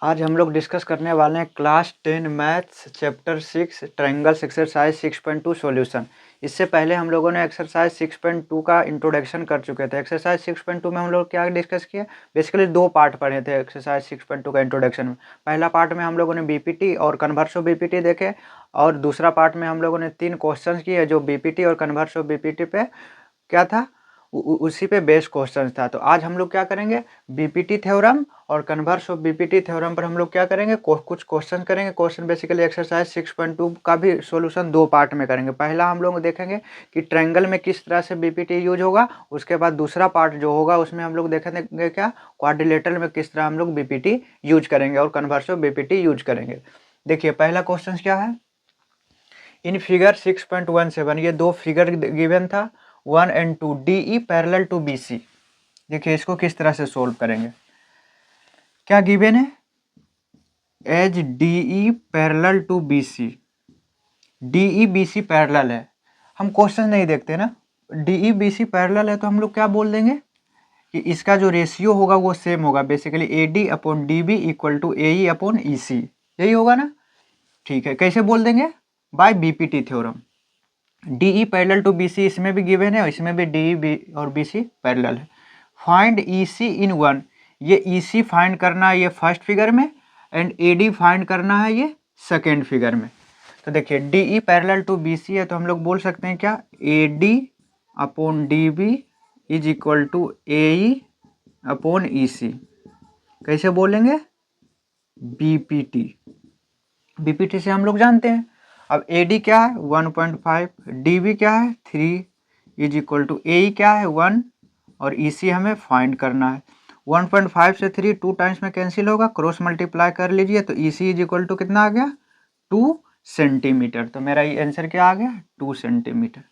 आज हम लोग डिस्कस करने वाले हैं class 10 maths chapter 6 triangles exercise 6.2 solution. इससे पहले हम लोगों ने एक्सरसाइज 6.2 का इंट्रोडक्शन कर चुके थे। एक्सरसाइज 6.2 में हम लोग क्या डिस्कस किया, बेसिकली दो पार्ट पढ़े थे एक्सरसाइज 6.2 का इंट्रोडक्शन में। पहला पार्ट में हम लोगों ने बीपीटी और कन्वर्स ऑफ बीपीटी देखे, और दूसरा पार्ट में हम लोगों ने 3 क्वेश्चन किए जो बीपीटी और कन्वर्स ऑफ बीपीटी पे क्या था, उसी पे बेस्ड क्वेश्चन था। तो आज हम लोग क्या करेंगे, बीपीटी थ्योरम और कन्वर्स ऑफ बीपीटी थ्योरम पर हम लोग क्या करेंगे, कुछ क्वेश्चन करेंगे। क्वेश्चन बेसिकली एक्सरसाइज 6.2 का भी सॉल्यूशन दो पार्ट में करेंगे। पहला हम लोग देखेंगे कि ट्रायंगल में किस तरह से बीपीटी यूज होगा, उसके बाद दूसरा पार्ट जो होगा उसमें हम लोग देखेंगे क्या क्वाड्रिलेटरल में किस तरह हम लोग बीपीटी यूज करेंगे और कन्वर्स ऑफ बीपीटी यूज करेंगे। देखिए पहला क्वेश्चन क्या है, इन फिगर 6.17 ये दो फिगर गिवन था 1 and 2 DE parallel to BC। देखिए इसको किस तरह से सोल्व करेंगे। क्या गिवन है, as DE parallel to BC, DE BC parallel है। हम क्वेश्चन नहीं देखते ना, DE BC पैरेलल है तो हम लोग क्या बोल देंगे कि इसका जो रेशियो होगा वो सेम होगा, basically AD upon DB equal to AE upon EC, यही होगा ना। ठीक है, कैसे बोल देंगे, by BPT theorem. DE parallel to BC इसमें भी गिवन है और इसमें भी DE और BC पैरेलल है। फाइंड EC इन 1, ये EC फाइंड करना है ये फर्स्ट फिगर में, एंड AD फाइंड करना है ये सेकेंड फिगर में। तो देखिए DE पैरेलल टू BC है तो हम लोग बोल सकते हैं क्या, AD upon DB is equal to AE upon EC। कैसे बोलेंगे, BPT। BPT से हम लोग जानते हैं। अब AD क्या है 1.5, DB क्या है 3 इज इक्वल टू AE क्या है 1 और EC हमें फाइंड करना है। 1.5 से 3 2 टाइम्स में कैंसिल होगा, क्रॉस मल्टीप्लाई कर लीजिए तो EC इज इक्वल टू कितना आ गया 2 सेंटीमीटर। तो मेरा ये आंसर क्या आ गया 2 सेंटीमीटर।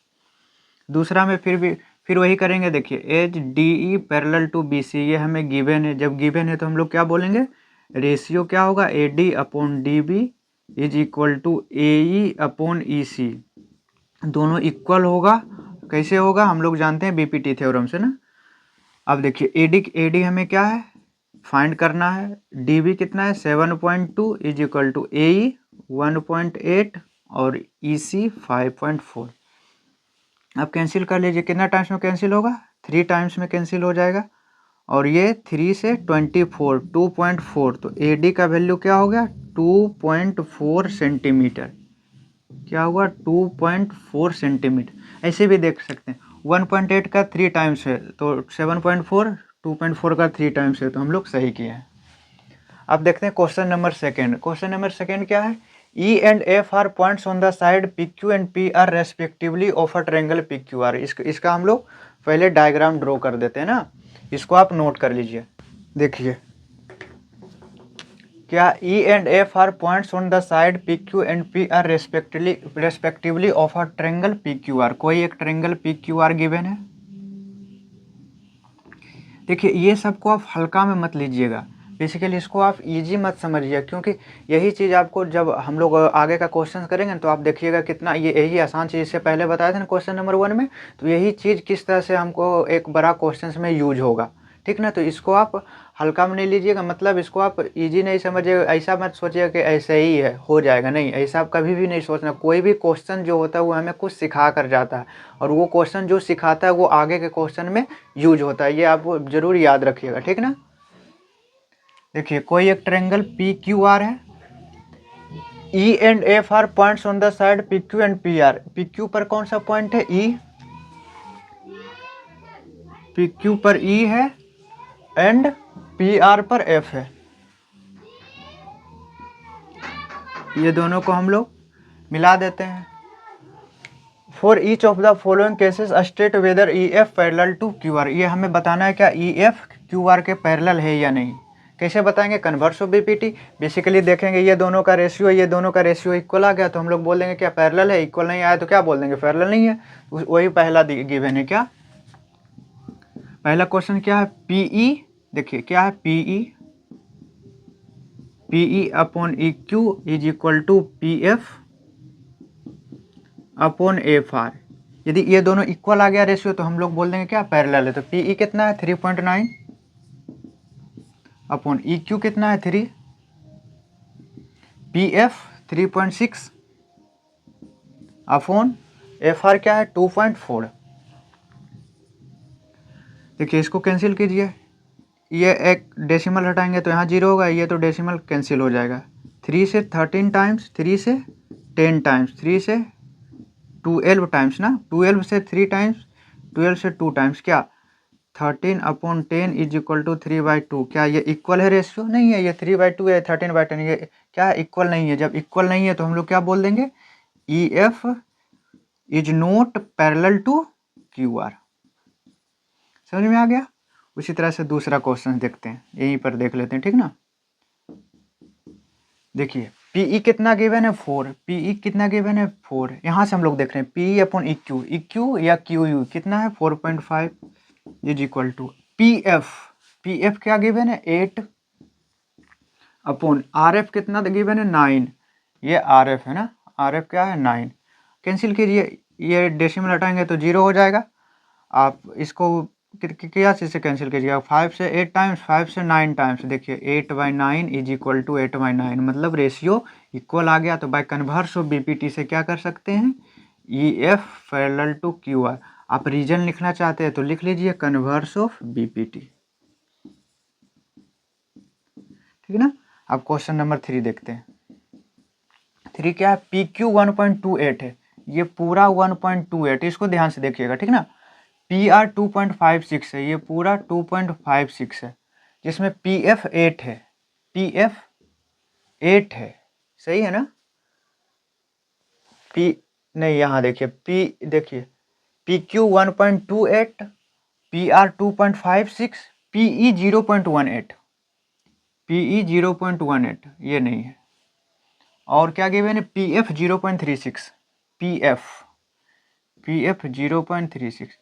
दूसरा में फिर वही करेंगे। देखिए as DE parallel to BC, ये हमें गिवन है। जब गिवन है तो हम लोग क्या बोलेंगे, रेशियो क्या होगा AD upon DB is equal to AE upon EC, दोनों इक्वल होगा। कैसे होगा, हम लोग जानते हैं बीपीटी थ्योरम से ना। अब देखिए AD हमें क्या है फाइंड करना है, DB कितना है 7.2 इज इक्वल टू AE 1.8 और EC 5.4। अब कैंसिल कर लीजिए, कितना टाइम्स में कैंसिल होगा, 3 टाइम्स में कैंसिल हो जाएगा। और ये 3 से 24 2.4, तो AD का वैल्यू क्या हो गया 2.4 सेंटीमीटर। क्या हुआ 2.4 सेंटीमीटर। ऐसे भी देख सकते हैं 1.8 का 3 टाइम्स है तो 7.4, 2.4 का 3 टाइम्स है तो हम लोग सही किए हैं। अब देखते हैं question number second. Question number second क्या है, E and F are points on the side PQ and PR respectively of a triangle PQR। इसका हम लोग पहले डायग्राम ड्रॉ कर देते हैं ना, इसको आप नोट कर लीजिए। देखिए क्या E and F are points on the side PQ and PR respectively of a triangle PQR। कोई एक ट्रायंगल PQR गिवन है। देखिए ये सबको आप हल्का में मत लीजिएगा, बेसिकली इसको आप इजी मत समझिए, क्योंकि यही चीज़ आपको जब हम लोग आगे का क्वेश्चन करेंगे तो आप देखिएगा कितना ये यही आसान चीज़ इससे पहले बताया था ना क्वेश्चन नंबर 1 में, तो यही चीज़ किस तरह से हमको एक बड़ा क्वेश्चन में यूज होगा। ठीक ना, तो इसको आप हल्का में नहीं लीजिएगा, मतलब इसको आप इजी नहीं समझिएगा। ऐसा मत सोचिएगा कि ऐसे ही है हो जाएगा, नहीं, ऐसा आप कभी भी नहीं सोचना। कोई भी क्वेश्चन जो होता है वो हमें कुछ सिखा कर जाता है, और वो क्वेश्चन जो सिखाता है वो आगे के क्वेश्चन में यूज होता है, ये आप जरूर याद रखिएगा। ठीक ना, देखिए कोई एक ट्रायंगल PQR है, E and F are points on the side PQ and PR। PQ पर कौन सा पॉइंट है E, PQ पर E है एंड PR पर F है। ये दोनों को हम लोग मिला देते हैं। For each of the following cases state whether EF parallel to QR। ये हमें बताना है क्या EF QR के पैरेलल है या नहीं। कैसे बताएंगे, कन्वर्स ऑफ बीपीटी। बेसिकली देखेंगे ये दोनों का रेशियो, ये दोनों का रेशियो इक्वल आ गया तो हम लोग बोल देंगे क्या पैरेलल है। इक्वल नहीं आया तो क्या बोल देंगे पैरेलल नहीं है। वही पहला गिवन है। क्या पहला क्वेश्चन क्या है, PE। देखिए क्या है PE upon EQ is equal to PF upon FR। यदि ये दोनों इक्वल आ गया रेशियो तो हम लोग बोल देंगे क्या पैरेलल है। तो PE कितना है 3.9 अपॉन EQ कितना है 3, P F 3.6 upon F R क्या है 2.4। देखिए इसको कैंसिल कीजिए, ये एक डेसिमल हटाएंगे तो यहाँ 0 होगा, ये तो डेसिमल कैंसिल हो जाएगा। 3 से 13 टाइम्स, 3 से 10 टाइम्स, 3 से 12 टाइम्स ना, 12 से 3 टाइम्स, 12 से 2 टाइम्स, क्या 13/10 इज इक्वल टू 3/2। क्या ये इक्वल है रेशियो? नहीं है, ये 3/2 है, 13/10 ये क्या है, इक्वल नहीं है। जब इक्वल नहीं है तो हम लोग क्या बोल देंगे, E F is not parallel to Q R. समझ में आ गया? उसी तरह से दूसरा क्वेश्चन देखते हैं, यहीं पर देख लेते हैं, ठीक ना। देखिए पीई कितना गिवन है 4, पीई कितना गिवन है 4। यहाँ से हम लोग देख रहे हैं पी अपॉन इक्यू, इक्यू या क्यू यू कितना है 4.5 is equal to P F, P F क्या गिवन है 8 अपॉन आर एफ कितना गिवन है 9, ये आर एफ है ना, आर एफ क्या है 9। कैंसिल कीजिए, ये डेसिमल हटाएंगे तो 0 हो जाएगा। आप इसको क्या चीज़ से कैंसिल कीजिएगा, 5 से 8 टाइम्स, 5 से 9 टाइम्स। देखिए 8/9 इज इक्वल टू 8/9, मतलब रेशियो इक्वल आ गया। तो बाय कन्वर्स ऑफ बीपीटी से क्या कर सकते हैं, E F parallel to Q R. आप रीजन लिखना चाहते हैं तो लिख लीजिए कन्वर्स ऑफ बीपीटी, ठीक है ना। अब क्वेश्चन नंबर 3 देखते हैं। 3 क्या है, पी क्यू 1.28 है, ये पूरा 1.28, इसको ध्यान से देखिएगा, ठीक ना। पी आर 2.56 है, ये पूरा 2.56 है, जिसमें पी एफ 8 है, पी एफ 8 है, सही है ना। पी नहीं, यहाँ देखिए पी, देखिए P Q 1.28, P R 2.56, P E 0.18, P E 0.18 ये नहीं है। और क्या गिवन है, पी एफ 0.36, पी एफ 0.36।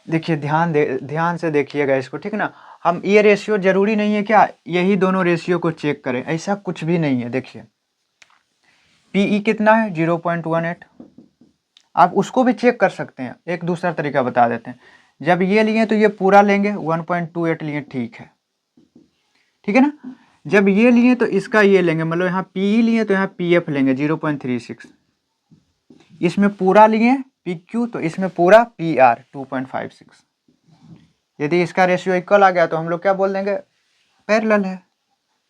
देखिए ध्यान से देखिएगा इसको, ठीक ना। हम ये रेशियो जरूरी नहीं है क्या यही दोनों रेशियो को चेक करें, ऐसा कुछ भी नहीं है। देखिए पीई कितना है 0.18, आप उसको भी चेक कर सकते हैं। एक दूसरा तरीका बता देते हैं, जब ये लिए तो ये पूरा लेंगे 1.28 लिए, ठीक है ना। जब ये लिए तो इसका ये लेंगे, मतलब यहाँ पीई लिए तो यहाँ पी एफ लेंगे 0.36, इसमें पूरा लिए पी क्यू तो इसमें पूरा पी आर 2.56। यदि इसका रेशियो इक्वल आ गया तो हम लोग क्या बोल देंगे, पैरेलल है।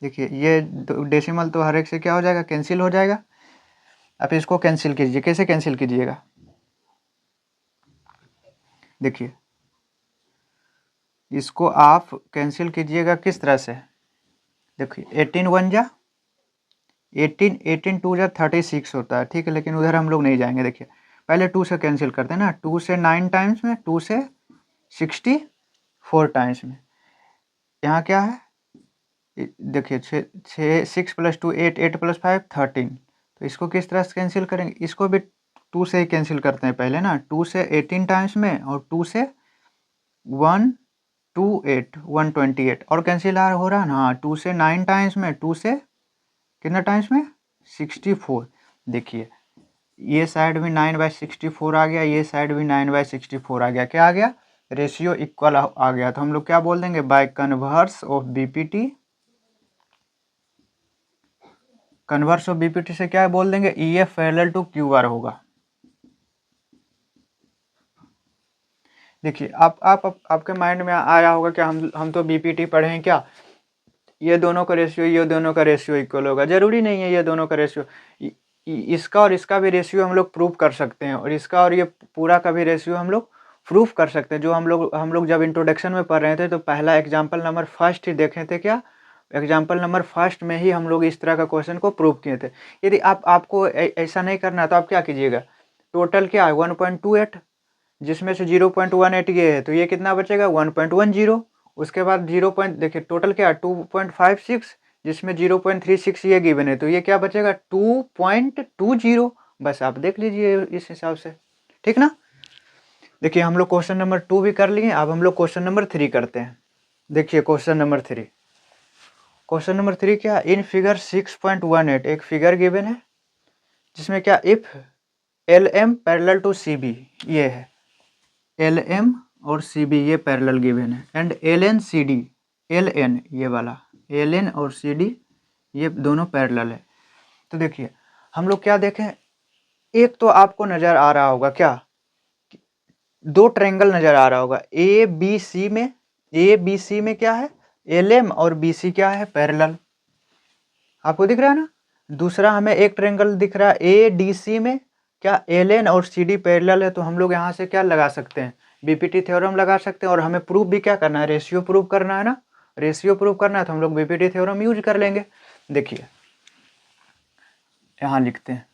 देखिए ये डेसिमल तो हर एक से क्या हो जाएगा, कैंसिल हो जाएगा। अब इसको कैंसिल कीजिए, कैसे कैंसिल कीजिएगा, देखिए इसको आप कैंसिल कीजिएगा किस तरह से। देखिए 18 1 जा 18, 18 2 जा 36 होता है, ठीक है, लेकिन उधर हम लोग नहीं जाएंगे। देखिए पहले 2 से कैंसिल करते हैं ना, 2 से 9 टाइम्स में, 2 से 64 टाइम्स में। यहाँ क्या है, देखिए 6 + 2 8, 8 + 5 13। तो इसको किस तरह से कैंसिल करेंगे, इसको भी 2 से ही कैंसिल करते हैं पहले ना, 2 से 18 टाइम्स में और 2 से 128 128 और कैंसिल हो रहा है ना। हाँ 2 से 9 टाइम्स में, 2 से कितना टाइम्स में 64। देखिए ये साइड भी 9/64 आ गया, ये साइड भी 9/64 आ गया, क्या आ गया, रेशियो इक्वल आ गया। तो हम लोग क्या बोल देंगे, by converse of BPT, converse of BPT से क्या बोल देंगे, E F parallel to Q R होगा। देखिए आपके माइंड में आया होगा कि हम तो बीपीटी पढ़े हैं क्या, ये दोनों का रेशियो, ये दोनों का रेशियो इक्वल होगा। जरूरी नहीं है ये दोनों का रेशियो, इसका और इसका भी रेशियो हम लोग प्रूव कर सकते हैं, और इसका और ये पूरा का भी रेशियो हम लोग प्रूव कर सकते हैं। जो हम लोग जब इंट्रोडक्शन में पढ़ रहे थे तो पहला एग्जाम्पल नंबर फर्स्ट ही देखे थे, क्या एग्जाम्पल नंबर फर्स्ट में ही हम लोग इस तरह का क्वेश्चन को प्रूव किए थे। यदि आपको ऐसा नहीं करना तो आप क्या कीजिएगा, टोटल क्या है 1.28, जिसमें से 0.18 ये है तो ये कितना बचेगा 1.10। उसके बाद देखिए टोटल क्या 2.56, जिसमें 0.36 ये गिवन है तो ये क्या बचेगा 2.20। बस आप देख लीजिए इस हिसाब से, ठीक ना। देखिए हम लोग क्वेश्चन नंबर 2 भी कर लिए, अब हम लोग क्वेश्चन नंबर 3 करते हैं। देखिए क्वेश्चन नंबर 3, क्वेश्चन नंबर 3 क्या, इन फिगर 6.18 एक फिगर गिवन है जिसमें क्या, if L M parallel to C B, ये है एल एम और सी बी ये पैरेलल गिवन है, and L N C D, L N ये वाला एल एन और सी डी ये दोनों पैरेलल है। तो देखिए हम लोग क्या देखें, एक तो आपको नज़र आ रहा होगा क्या, दो ट्रायंगल नज़र आ रहा होगा ए बी सी में क्या है, एल एम, और बी सी क्या है, पैरेलल, आपको दिख रहा है ना। दूसरा हमें एक ट्रायंगल दिख रहा है ए डी सी में क्या, एल एन और सी डी पैरेलल है, तो हम लोग यहाँ से क्या लगा सकते हैं, बीपीटी थ्योरम लगा सकते हैं। और हमें प्रूफ भी क्या करना है, रेशियो प्रूफ करना है ना, रेशियो प्रूफ करना है तो हम लोग बीपीटी थ्योरम यूज कर लेंगे। देखिए यहाँ लिखते हैं,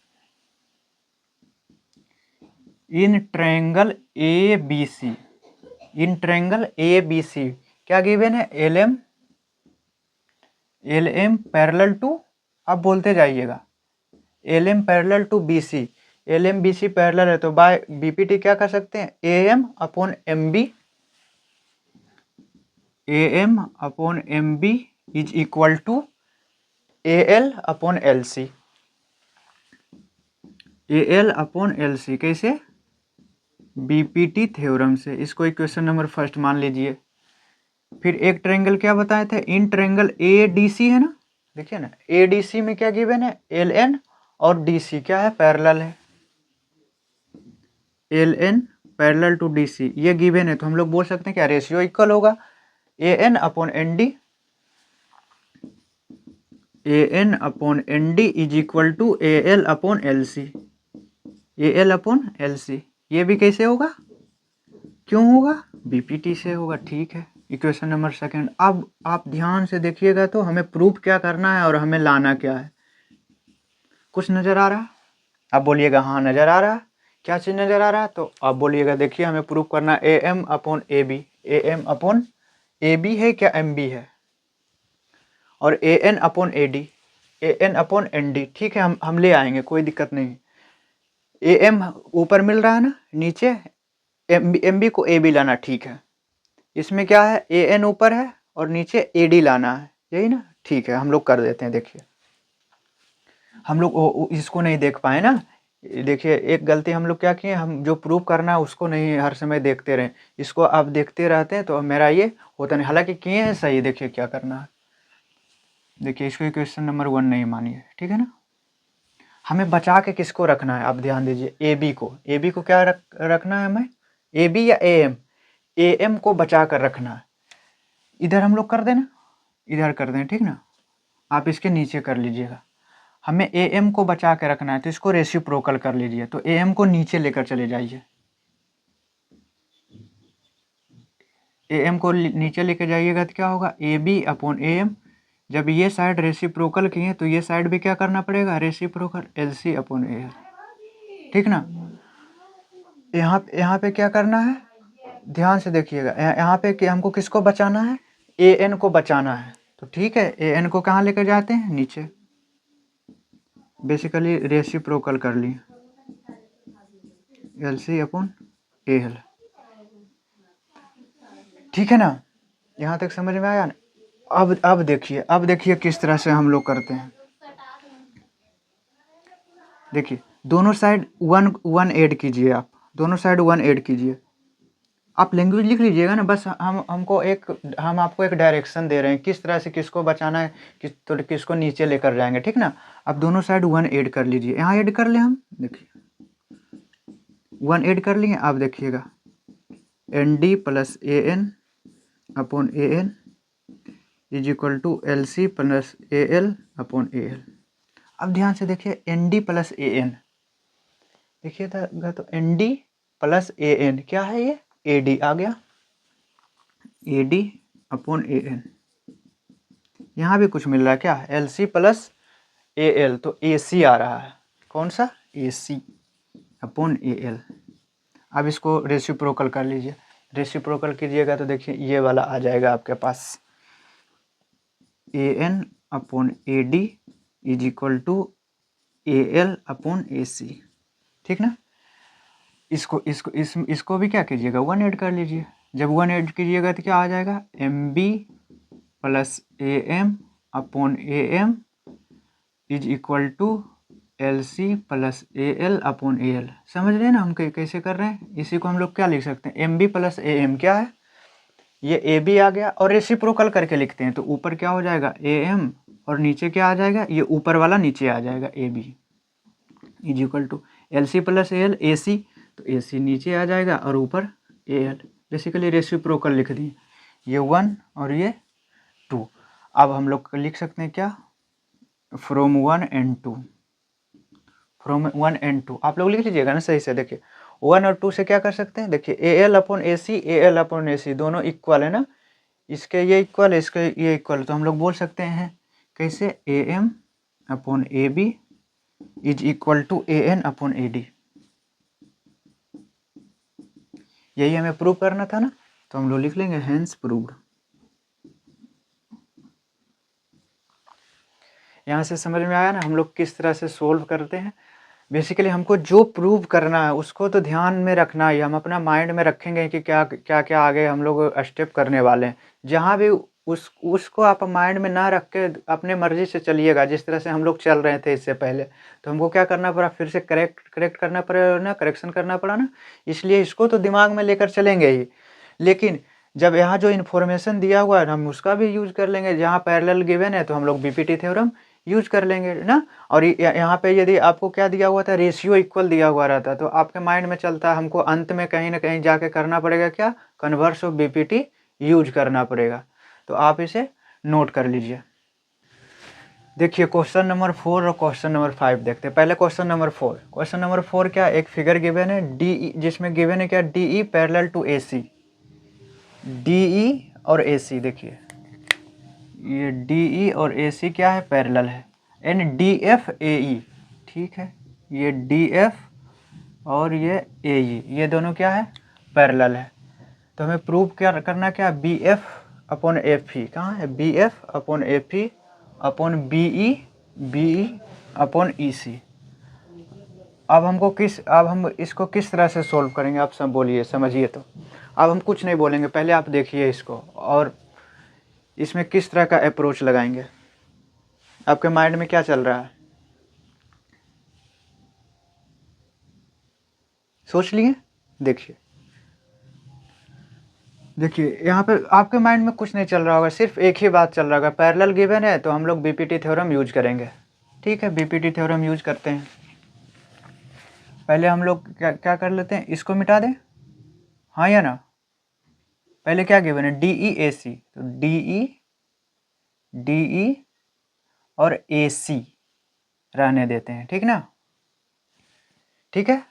in triangle A B C, in triangle A B C क्या गिवन है, एल एम पैरेलल टू, आप बोलते जाइएगा, L M parallel to B C, L M B C parallel है तो बाय बीपीटी क्या कर सकते हैं, A M upon M B, A M upon M B is equal to A L upon L C, A L upon L C कैसे, BPT theorem से। इसको equation number first मान लीजिए। फिर एक ट्रायंगल क्या बताए थे, इन ट्रायंगल ए डी सी है ना, देखिए ना ए डी सी में क्या गिवन है, एल एन और डी सी क्या है, पैरेलल है, L N parallel to D C ये गिवन है, तो हम लोग बोल सकते हैं क्या, रेशियो इक्वल होगा A N upon N D, A N upon N D is equal to A L upon L C, A L upon L C. ये भी कैसे होगा, क्यों होगा, बीपीटी से होगा, ठीक है। इक्वेशन नंबर सेकंड, अब आप ध्यान से देखिएगा तो हमें प्रूफ क्या करना है और हमें लाना क्या है, कुछ नज़र आ रहा है, आप बोलिएगा हाँ नज़र आ रहा है, क्या चीज़ नज़र आ रहा है, तो आप बोलिएगा देखिए हमें प्रूफ करना है A M upon A B, A M upon A B है क्या, एम बी है, और A N upon A D, A N upon N D, ठीक है हम ले आएंगे, कोई दिक्कत नहीं। ए एम ऊपर मिल रहा है ना, नीचे एम बी को ए बी लाना, ठीक है। इसमें क्या है, ए एन ऊपर है और नीचे ए डी लाना है, यही ना, ठीक है हम लोग कर देते हैं। देखिए हम लोग इसको नहीं देख पाए ना, देखिए एक गलती हम लोग क्या किए, हम जो प्रूव करना है उसको नहीं हर समय देखते रहे, इसको आप देखते रहते हैं तो मेरा ये होता नहीं, हालांकि किए हैं सही। देखिए क्या करना है, देखिए इसको इक्वेशन नंबर 1 नहीं मानिए, ठीक है ना। हमें बचा के किसको रखना है, आप ध्यान दीजिए, ए बी को, ए बी को क्या रखना है हमें, ए बी या ए एम को बचा कर रखना है। इधर हम लोग कर देना, इधर कर दें, ठीक ना, आप इसके नीचे कर लीजिएगा। हमें ए एम को बचा के रखना है तो इसको रेसिप्रोकल कर लीजिए, तो ए एम को नीचे लेकर चले जाइए, ए एम को नीचे लेकर जाइएगा तो क्या होगा, A B upon A M, जब ये साइड रेसिप्रोकल किए तो ये साइड भी क्या करना पड़ेगा, reciprocal, L C upon A L, ठीक ना। यहाँ पे क्या करना है, ध्यान से देखिएगा, यहाँ पे कि हमको किसको बचाना है, ए एन को बचाना है, तो ठीक है ए एन को कहाँ लेकर जाते हैं, नीचे, बेसिकली रेसिप्रोकल कर लिए, L C upon A L, ठीक है ना, यहाँ तक समझ में आया ना। अब देखिए किस तरह से हम लोग करते हैं। देखिए दोनों साइड वन ऐड कीजिए, आप दोनों साइड 1 ऐड कीजिए, आप लैंग्वेज लिख लीजिएगा ना, बस हम आपको एक डायरेक्शन दे रहे हैं किस तरह से किसको बचाना है, किसको नीचे लेकर जाएंगे, ठीक ना। आप दोनों साइड 1 ऐड कर लीजिए, यहाँ ऐड कर ले हम, देखिए 1 ऐड कर लिए, आप देखिएगा N D plus A N upon A N is equal to L C plus A L upon A L. अब ध्यान से देखिए N D plus A N, देखिएगा तो N D plus A N क्या है, ये ए डी आ गया, A D upon A N, यहाँ भी कुछ मिल रहा है क्या, L C plus A L, तो ए सी आ रहा है, कौन सा, ए सी अपॉन ए एल। अब इसको रेसिप्रोकल कर लीजिए, रेसिप्रोकल कीजिएगा तो देखिए ये वाला आ जाएगा आपके पास, A N upon A D is equal to A L upon A C, ठीक ना। इसको भी क्या कीजिएगा, 1 ऐड कर लीजिए, जब 1 ऐड कीजिएगा तो क्या आ जाएगा, M B plus A M upon A M is equal to L C plus A L upon A L. समझ रहे हैं ना हम कैसे कर रहे हैं, इसी को हम लोग क्या लिख सकते हैं, M B plus A M क्या है, ये ए बी आ गया और रेसिप्रोकल करके लिखते हैं तो ऊपर क्या हो जाएगा ए एम और नीचे क्या आ जाएगा, ये ऊपर वाला नीचे आ जाएगा A B is equal to L C plus A L A C, तो ए सी नीचे आ जाएगा और ऊपर ए एल, बेसिकली रेसिप्रोकल लिख दिए, ये 1 और ये 2। अब हम लोग लिख सकते हैं क्या, फ्रॉम 1 and 2, फ्रॉम 1 and 2 आप लोग लिख लीजिएगा ना सही से। देखिए 1 और 2 से क्या कर सकते हैं, देखिए A L upon A C, A L upon A C दोनों इक्वल है ना, इसके ये इक्वल है, इसके ये इक्वल है, तो हम लोग बोल सकते हैं कैसे, A M upon A B is equal to A N upon A D. यही हमें प्रूव करना था ना, तो हम लोग लिख लेंगे हेंस प्रूव्ड। यहाँ से समझ में आया ना हम लोग किस तरह से सोल्व करते हैं। बेसिकली हमको जो प्रूव करना है उसको तो ध्यान में रखना ही, हम अपना माइंड में रखेंगे कि क्या क्या क्या आगे हम लोग स्टेप करने वाले हैं। जहाँ भी उसको आप माइंड में ना रख के अपने मर्जी से चलिएगा, जिस तरह से हम लोग चल रहे थे इससे पहले, तो हमको क्या करना पड़ा, फिर से करेक्ट करना पड़ा ना, करेक्शन करना पड़ा ना, इसलिए इसको तो दिमाग में लेकर चलेंगे ही। लेकिन जब यहाँ जो इन्फॉर्मेशन दिया हुआ है हम उसका भी यूज कर लेंगे, जहाँ पैरेलल गिवन है तो हम लोग बीपीटी थ्योरम यूज कर लेंगे ना। और यहाँ पे यदि आपको क्या दिया हुआ था, रेशियो इक्वल दिया हुआ रहता तो आपके माइंड में चलता, हमको अंत में कहीं ना कहीं जाके करना पड़ेगा क्या, कन्वर्स ऑफ बीपीटी यूज करना पड़ेगा। तो आप इसे नोट कर लीजिए। देखिए क्वेश्चन नंबर 4 और क्वेश्चन नंबर 5 देखते हैं। पहले क्वेश्चन नंबर 4। क्वेश्चन नंबर 4 क्या, एक फिगर गिवन है डी, जिसमें गिवन है क्या, D E parallel to A C, D E और ए सी। देखिए ये डी ई और ए सी क्या है, पैरेलल है, एन डी एफ ए ई, ठीक है, ये डी एफ और ये ए ई, ये दोनों क्या है, पैरेलल है। तो हमें प्रूव क्या करना, क्या, B F upon F E, कहाँ है, B F upon F E upon B E upon E C. अब हम इसको किस तरह से सोल्व करेंगे, आप सब बोलिए, समझिए। तो अब हम कुछ नहीं बोलेंगे, पहले आप देखिए इसको और इसमें किस तरह का अप्रोच लगाएंगे। आपके माइंड में क्या चल रहा है, सोच लिए। देखिए यहाँ पे आपके माइंड में कुछ नहीं चल रहा होगा, सिर्फ एक ही बात चल रहा होगा, पैरेलल गिवन है तो हम लोग बीपीटी थ्योरम यूज करेंगे। ठीक है, बीपीटी थ्योरम यूज करते हैं। पहले हम लोग क्या कर लेते हैं, इसको मिटा दें, हाँ या ना। पहले क्या गिवन है, डी ई ए सी, तो डी ई और ए सी रहने देते हैं, ठीक ना, ठीक है।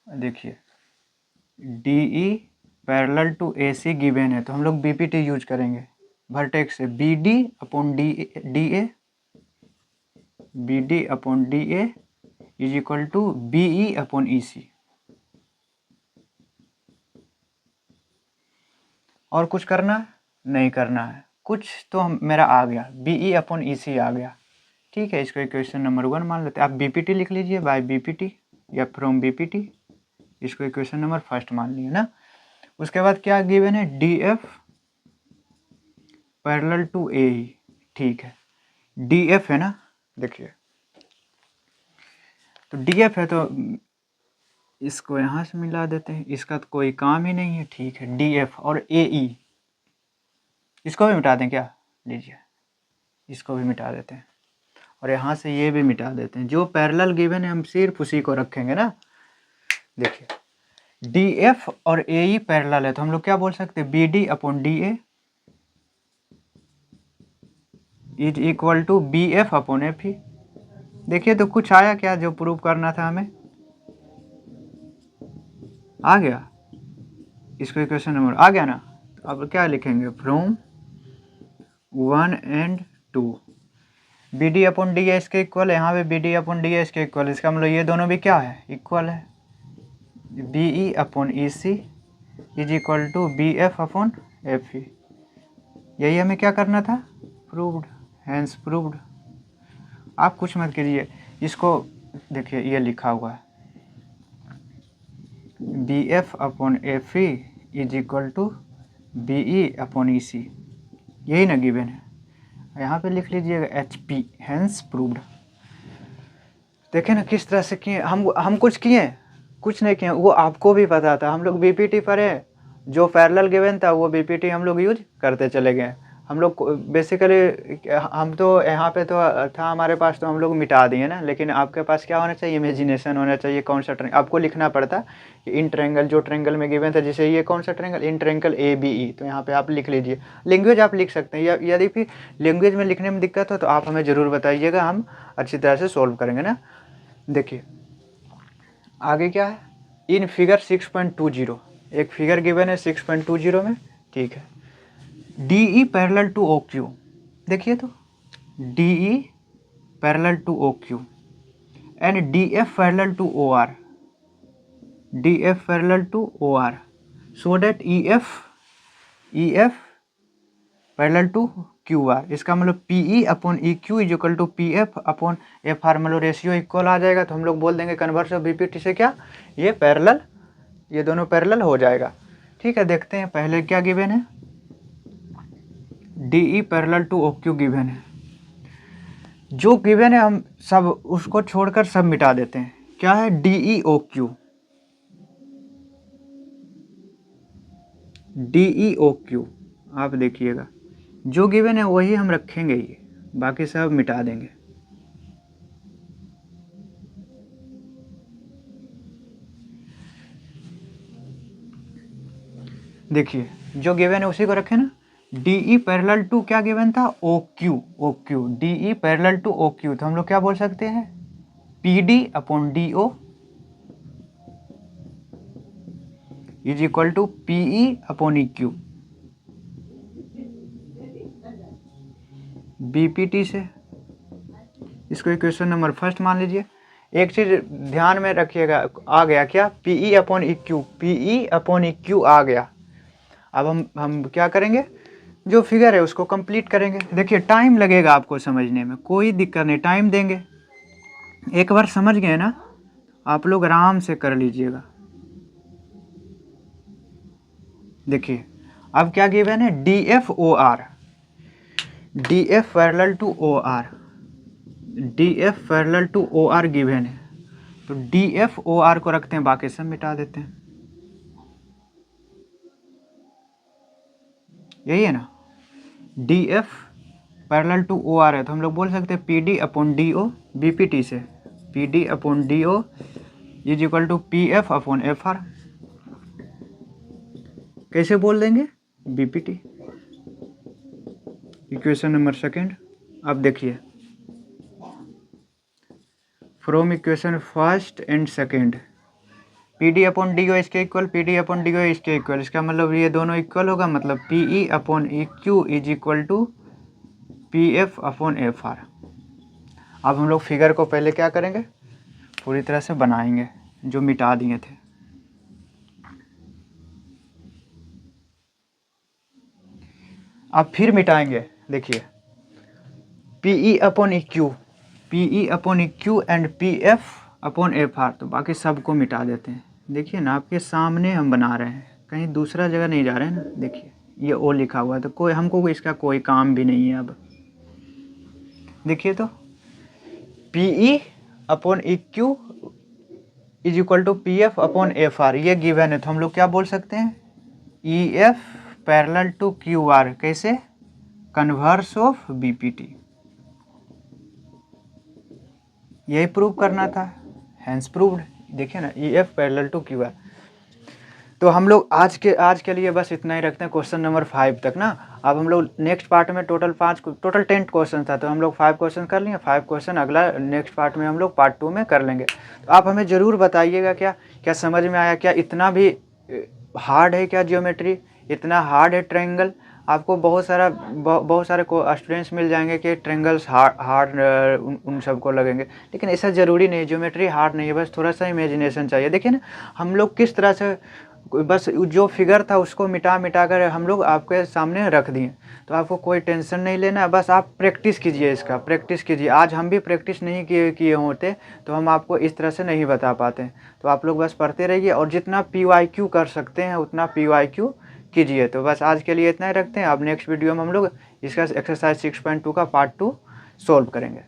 देखिए D E parallel to A C given है तो हम लोग बीपीटी यूज करेंगे, वर्टेक्स से B D upon D A, B D upon D A is equal to B E upon E C. और कुछ करना नहीं करना है, कुछ तो मेरा आ गया, बी ई अपॉन ई सी आ गया, ठीक है। इसको इक्वेशन नंबर 1 मान लेते हैं। आप बीपीटी लिख लीजिए, बाय बीपीटी या फ्रॉम बीपीटी, इसको इक्वेशन नंबर 1 मान लिए ना। उसके बाद क्या गिवन है, डी एफ पैरेलल टू ए ई, ठीक है, डी एफ है ना। देखिए तो डी एफ है तो इसको यहाँ से मिला देते हैं, इसका तो कोई काम ही नहीं है, ठीक है। डी एफ और ए ई, इसको भी मिटा दें क्या, लीजिए इसको भी मिटा देते हैं और यहाँ से ये भी मिटा देते हैं। जो पैरेलल गिवन है हम सिर्फ उसी को रखेंगे ना। देखिए डी एफ और ए ई पैरेलल है तो हम लोग क्या बोल सकते हैं, B D upon D A is equal to B F upon F E. देखिए तो कुछ आया क्या, जो प्रूव करना था हमें आ गया, इसको इक्वेशन नंबर आ गया ना। तो अब क्या लिखेंगे, from 1 and 2 B D upon D A इसके इक्वल है, यहाँ पे B D upon D A इसके इक्वल है, इसका मतलब ये दोनों भी क्या है, इक्वल है। B E upon E C is equal to B F upon F E, यही हमें क्या करना था, प्रूव्ड, हैंस प्रूव्ड। आप कुछ मत कीजिए, इसको देखिए ये लिखा हुआ है, B F upon F E is equal to B E upon E C, यही ना गिवन है। यहाँ पे लिख लीजिएगा एच पी, हैंस प्रूव्ड। देखें ना किस तरह से किए हम कुछ किए, कुछ नहीं किए, वो आपको भी पता था। हम लोग बीपीटी पढ़े, जो पैरेलल गिवन था वो बीपीटी हम लोग यूज करते चले गए। हम लोग बेसिकली हम तो यहाँ पे तो था हमारे पास, तो हम लोग मिटा दिए ना, लेकिन आपके पास क्या होना चाहिए, इमेजिनेशन होना चाहिए। कौन सा ट्रेंगल आपको लिखना पड़ता कि इन ट्रेंगल, जो ट्रेंगल में गिवन था, जैसे ये कौन सा ट्रेंगल, इन ट्रेंगल ABE, तो यहाँ पे आप लिख लीजिए। लैंग्वेज आप लिख सकते हैं, यदि फिर लैंग्वेज में लिखने में दिक्कत हो तो आप हमें ज़रूर बताइएगा, हम अच्छी तरह से सोल्व करेंगे ना। देखिए आगे क्या है, इन फिगर 6.20 एक फिगर गिवन है 6.20 में, ठीक है। DE पैरेलल टू OQ, देखिए तो DE parallel to OQ and DF parallel to OR, DF parallel to OR, so that EF parallel to QR। इसका मतलब PE upon EQ is equal to PF upon FR, मतलब ratio equal आ जाएगा, तो हम लोग बोल देंगे कन्वर्स ऑफ BPT से क्या, ये पैरेलल, ये दोनों पैरेलल हो जाएगा। ठीक है, देखते हैं पहले क्या गिवन है। DE parallel to OQ given है, जो गिवन है हम सब उसको छोड़कर सब मिटा देते हैं। क्या है, DEOQ, DEOQ आप देखिएगा, जो गिवन है वही हम रखेंगे, ये बाकी सब मिटा देंगे। देखिए जो गिवन है उसी को रखें ना। DE पैरेलल टू क्या गिवन था, OQ, DE parallel to OQ, तो हम लोग क्या बोल सकते हैं, PD upon DO is equal to PE upon EQ। BPT से इसको इक्वेशन नंबर फर्स्ट मान लीजिए। एक चीज़ ध्यान में रखिएगा, आ गया क्या, PE upon EQ, PE upon EQ आ गया। अब हम क्या करेंगे, जो फिगर है उसको कंप्लीट करेंगे। देखिए टाइम लगेगा आपको समझने में, कोई दिक्कत नहीं, टाइम देंगे। एक बार समझ गए ना, आप लोग आराम से कर लीजिएगा। देखिए अब क्या गिवन है, DFOR, DF parallel to OR, DF parallel to OR given है, तो DFOR को रखते हैं, बाकी सब मिटा देते हैं। यही है ना, DF पैरेलल टू OR है, तो हम लोग बोल सकते हैं PD अपॉन DO, BPT से PD upon DO is equal to PF upon FR। कैसे बोल देंगे, BPT। इक्वेशन नंबर सेकेंड, अब देखिए from equation first and second, PD upon DO इसके इक्वल, PD अपॉन DO इसके इक्वल, इसका मतलब ये दोनों इक्वल होगा, मतलब PE upon EQ is equal to PF upon FR। अब हम लोग फिगर को पहले क्या करेंगे, पूरी तरह से बनाएंगे, जो मिटा दिए थे। अब फिर मिटाएंगे, देखिए PE upon EQ, PE upon EQ and PF upon FR, तो बाकी सबको मिटा देते हैं। देखिए ना, आपके सामने हम बना रहे हैं, कहीं दूसरा जगह नहीं जा रहे हैं ना। देखिए ये O लिखा हुआ है, तो कोई हमको इसका कोई काम भी नहीं है। अब देखिए तो PE upon EQ is equal to PF upon FR, ये गिवन है, तो हम लोग क्या बोल सकते हैं, EF पैरेलल टू QR, कैसे, कन्वर्स ऑफ BPT। यही प्रूव करना था, हैंस प्रूव्ड। देखिए ना, EF पैरेलल टू QR। तो हम लोग आज के लिए बस इतना ही रखते हैं, क्वेश्चन नंबर 5 तक ना। अब हम लोग नेक्स्ट पार्ट में टोटल 10 क्वेश्चन था, तो हम लोग 5 क्वेश्चन कर लिए। 5 क्वेश्चन अगला नेक्स्ट पार्ट में हम लोग पार्ट 2 में कर लेंगे। तो आप हमें ज़रूर बताइएगा क्या समझ में आया, क्या इतना भी हार्ड है क्या ज्योमेट्री, इतना हार्ड है ट्रायंगल। आपको बहुत सारे स्टूडेंट्स मिल जाएंगे कि ट्रायंगल्स हार्ड उन सबको लगेंगे, लेकिन ऐसा ज़रूरी नहीं, ज्योमेट्री हार्ड नहीं है, बस थोड़ा सा इमेजिनेशन चाहिए। देखिए ना, हम लोग किस तरह से बस जो फिगर था उसको मिटा कर हम लोग आपके सामने रख दिए, तो आपको कोई टेंशन नहीं लेना, बस आप प्रैक्टिस कीजिए, इसका प्रैक्टिस कीजिए। आज हम भी प्रैक्टिस नहीं किए होते तो हम आपको इस तरह से नहीं बता पाते। तो आप लोग बस पढ़ते रहिए, और जितना PYQ कर सकते हैं उतना PYQ कीजिए। तो बस आज के लिए इतना ही रखते हैं। अब नेक्स्ट वीडियो में हम लोग इसका एक्सरसाइज 6.2 का पार्ट 2 सॉल्व करेंगे।